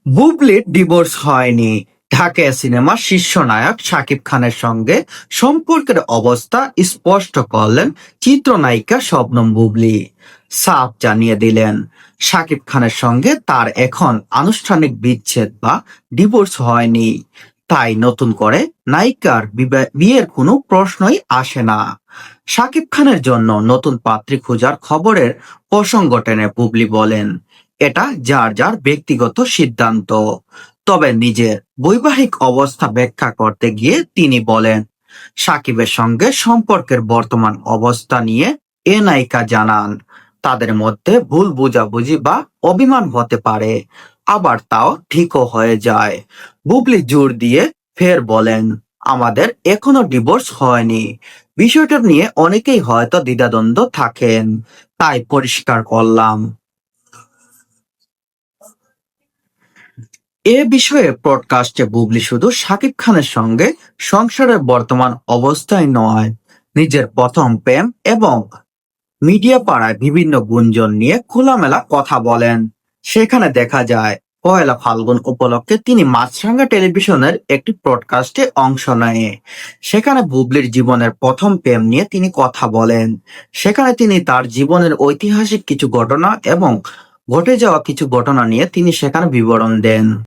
বুবলির ডিভোর্স হয়নি। ঢাকায় সিনেমার শীর্ষ নায়ক শাকিব খানের সঙ্গে সম্পর্কের অবস্থা স্পষ্ট করলেন চিত্রনায়িকা শবনম বুবলি। সাফ জানিয়ে দিলেন, শাকিব খানের সঙ্গে তার এখন আনুষ্ঠানিক বিচ্ছেদ বা ডিভোর্স হয়নি। তাই নতুন করে নায়িকার বিয়ের কোনো প্রশ্নই আসে না। শাকিব খানের জন্য নতুন পাত্রী খোঁজার খবরের প্রসঙ্গ টেনে বুবলি বলেন, এটা যার যার ব্যক্তিগত সিদ্ধান্ত। তবে নিজের বৈবাহিক অবস্থা ব্যাখ্যা করতে গিয়ে তিনি বলেন, সাকিবের সঙ্গে সম্পর্কের বর্তমান অবস্থা নিয়ে এ নায়িকা জানান, তাদের মধ্যে ভুল বোঝাবুঝি বা অভিমান হতে পারে, আবার তাও ঠিকও হয়ে যায়। বুবলি জোর দিয়ে ফের বলেন, আমাদের এখনো ডিভোর্স হয়নি। বিষয়টা নিয়ে অনেকেই হয়তো দ্বিধাদ্বন্দ্ব থাকেন, তাই পরিষ্কার করলাম। এ বিষয়ে পডকাস্টে বুবলি শুধু শাকিব খানের সঙ্গে সংসারের বর্তমান অবস্থায় নয়, নিজের প্রথম প্রেম এবং মিডিয়া পাড়ায় বিভিন্ন গুঞ্জন নিয়ে খোলামেলা কথা বলেন। সেখানে দেখা যায়, পয়লা ফাল্গুন উপলক্ষে তিনি মাছরাঙা টেলিভিশনের একটি পডকাস্টে অংশ নেয়। সেখানে বুবলির জীবনের প্রথম প্রেম নিয়ে তিনি কথা বলেন। সেখানে তিনি তার জীবনের ঐতিহাসিক কিছু ঘটনা এবং ঘটে যাওয়া কিছু ঘটনা নিয়ে তিনি সেখানে বিবরণ দেন।